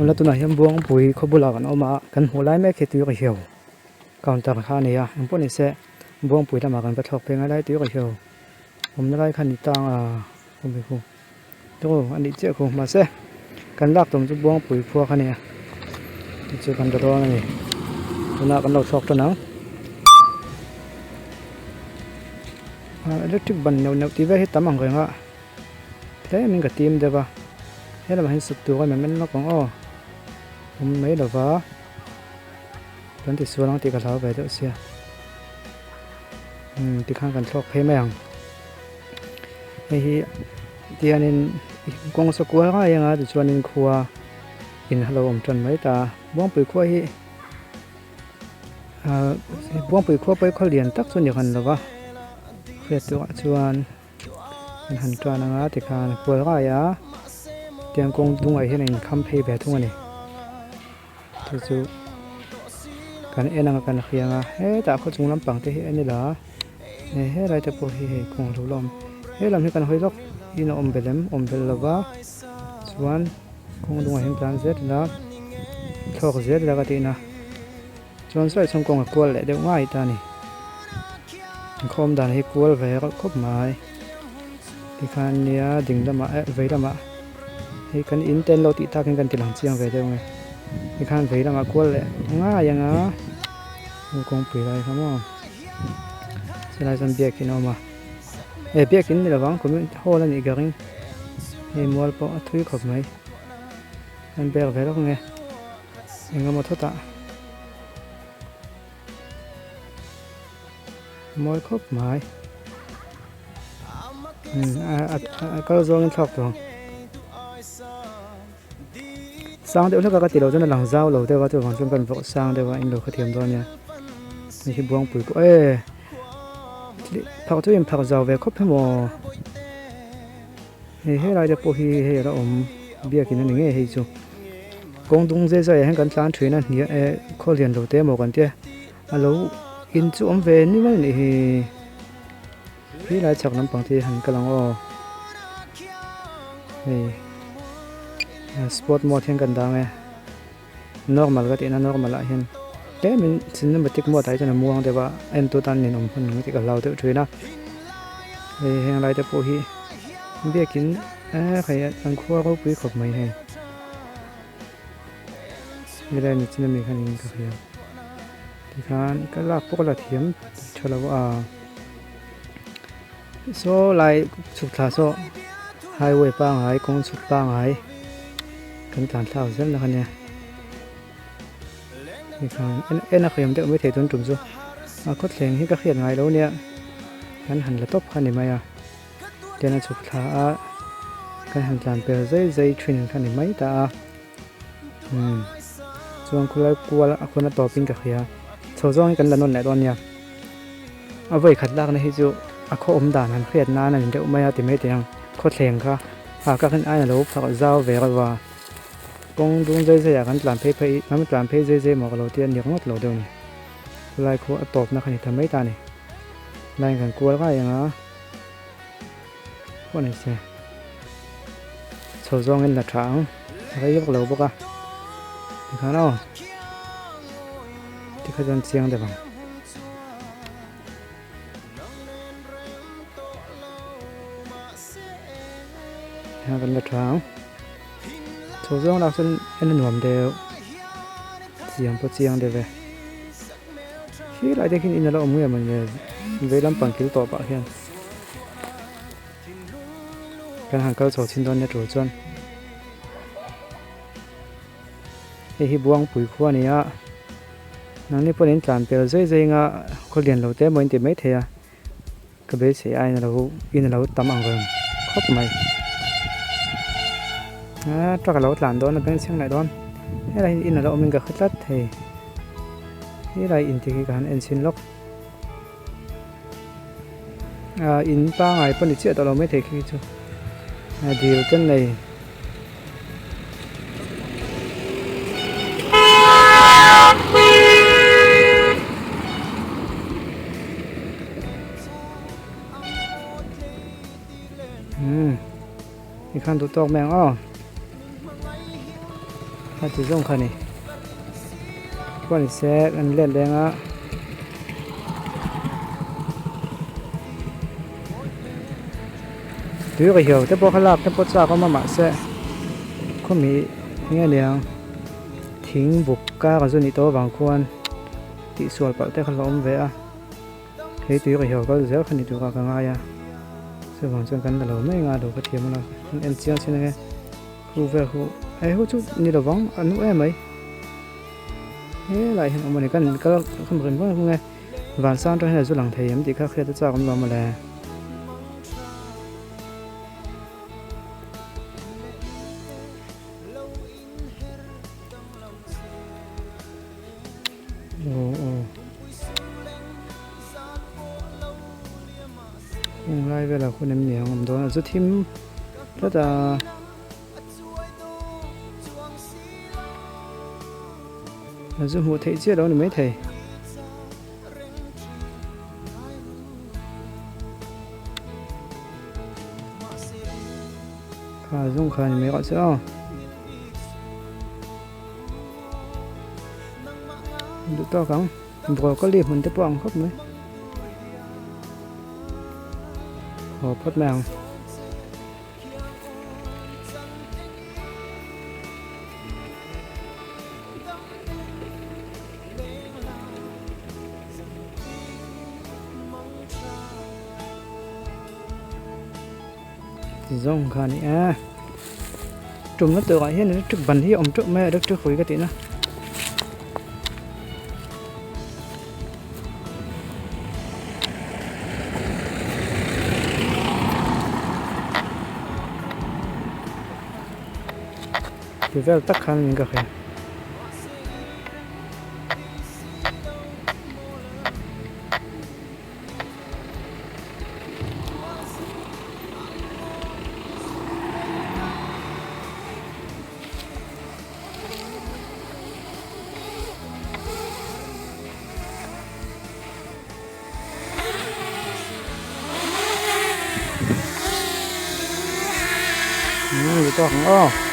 là tụi này em buông bụi không bù lạc nó mà cần hồ lái mấy cái túi cái hiểu còn tao khá này à em muốn này sẽ buông bụi làm mà cần phải thọc bên ngay đây túi cái hiểu hôm nay khăn đi tang à không biết không đâu anh đi chơi không mà sẽ cần lạc tụm chút buông bụi phua khăn này đi chơi cần đó này tụi nào cần đầu sọc cho nó electric ban nhau tí về hết tấm bằng rồi ạ thế mình cả team được vào thế là mình sụp tuổi mình nó còn không mấy đâu vợ vẫn thì xua nó thì cả tháo về đỡ xe thì khang cần thọc thêm mèng thì anh nên con số cuối cái gì thì cho nên khua in hello om trần mấy ta buông bụi khua hi buông bụi khuaไปเขาเรียนตักส่วนอย่างนั้นหรอวะเพื่อตัวชวนหันจวนนะที่การขวดก็อย่าเตรียมกงดุงไอ้ที่นี่คำเพย์แบบทุกวันนี้ทุกจุการเอ็นกันเขียงแต่เขาจงลำปังที่เอ็นนี่ละอะไรจะพอให้คงรู้ลมลำที่กันหอยลกอินอมเบลมอมเบลลวะชวนคงดุงไอ้ที่การเสร็จแล้วทอกเสร็จแล้วก็ตีนะชวนใส่ชงกงกับกวดแหละเดี๋ยวง่ายตานี่คอมด่านให้กวดไปก็ครบหมายที่คันเนี้ยดิ่งละมาเวละมาให้กันอินเทนเราติดตากันติดหลังเชียงเวเดียวไงที่คันเวละมากวดแหละง่ายยังมันคงปีไรครับว่าสลายสันเบียกินออกมาเบียกินนี่ระวังคุณโหแล้วนี่ก็ริงให้มัวปะทุยขบไหมมันเบียกไปแล้วไงยังก็มาทดตามัวครบหมายก็โซนชอบตัวสร้างเดี๋ยวถ้าก็ติดเราจะนั่งหลังเจ้าเราแต่ว่าตัวของชนเป็นพวกสร้างแต่ว่าอินโดเขาเทียมตัวเนี่ยนี่คือบ้วงปุ๋ยก็ผักตัวยังผักเจ้าเวครบทั้งหมดให้เราจะปลูกให้เราเบี้ยกินนั่นเองให้จูกงดุงเจ๊ๆให้กันสร้างถุยนั่นเนี่ยเขาเรียนเราเต็มหมดกันเจ้เราอินจูเวนี่มันนี่พี่来จากน้ำปังที่หันกำลังสปอร์ตมอเทียนกันดังnormal ก็ตีน่า normal ละเห็นแต่มันสิ่งนั้นมันติดมัวใจจนมัวแต่ว่าเอ็นตัวตันนี่น้องคนนึงที่กับเราเท่าช่วยนะเห็นอะไรจะพูดที่เบี้ยกินใครอันขั้วเขาปุ้ยขบไม่ให้ไม่ได้มีสิ่งนั้นมีคันนี้ก็เพียงที่ข้างก็ลากพวกเราเทียมชลว่าโซ่ลายสุดท้ายโซ่ไฮเวย์ป้างหายกงสุดป้างหายกันการเท่าเส้นแล้วกันเนี่ยนี่ครับนักเรียนเด็กไม่เทตุนจุ่มโซ่ก็เสียงที่ก็เขียนไงแล้วเนี่ยกันหันละตบคันนี่ไหมเดี๋ยวนั้นสุดท้ายกันหันการเปลี่ยนใจชินคันนี่ไหมตาส่วนคนละกลัวละคนละต่อปิ้งกับเขียโซ่ซ่องกันละนนแหละตอนเนี่ยเอาไว้ขัดลากในที่จูเขาด่านนั้นเครียดนานนั่นเดี๋ยวไม่เอาติไม่เตียงเขาแทงค่ะก็ขึ้นไอ้แล้วพอเจ้าเวรว่ากงดุงใจอยากกันหลานเพย์น้ำหลานเพย์เจ๊หมอกเราเตียนเดี๋ยวงดเราเดี๋ยวนี้ลายเขาตบนะขณะทำไม่ตานี่ลายกันกลัวแล้วก็อย่างนั้นพวกนี้เสียโซ่ซองเงินหลักฐานอะไรยกเราปะกันที่เขาเนาะที่เขาจะเสียงเดี๋ยวกันละทางโซ่ซ่องเราส่วนอันนั้นหวมเดียวเสียงพอเสียงเดียวเลยที่ไรได้ขึ้นอินเราเอามือมันเลยเวลาปั่นคิวต่อปะเฮียนการหันเข้าโซ่ชิ้นตอนนี้ตัวจนที่บ้วงปุ๋ยขั้วนี่นั่นนี่พอเห็นจานเปลือยเฉยๆเขาเรียนเราแต่เหมือนที่ไม่เทียก็เบสเสียไอ้เราอินเราตั้มอังกันครบไหมchắc là lâu làm đó là bên xem lại đó cái này in là đâu mình gặp khất lát thì cái này in thì cái anh xin lóc in ba ngày phân chia tao mới thấy khi chứ điều chân này cái khăn tụt tóc mèo hạt chỉ dùng khăn này quan sẽ ăn lên đen á tuy cái hiểu thế bao khá lạp thế bao xa có mà sẽ có mỹ nghe liền thính bục ca cái này to vàng quan tị suột bảo thế khá lắm về à thế tuy cái hiểu có dễ khăn đi tụi cả ngay à sẽ vàng chân cắn là lâu mấy ngà đồ cái thiệp mà em chia xin nghe khu về khu ai hút chút như là vắng ăn nữa em ấy thế lại hiện ông này cần có không cần quá không nghe vàng sang cho hay là du lăng thầy em thì khác khi tôi cho con mà là ngay về là khu em nhiều ông đó là rất thêm rất là dùng một thầy chia đó là mấy thầy dùng khởi mấy gọi sao đủ to không vừa có liệp mình tiếp bằng khóc mấy hộp phát màng dùng khởi này à trùm nó tự gọi hết nó trực bẩn hi ông trước mẹ được trước khối cái tí nữa thì về tắc khăn mình cả kìa to không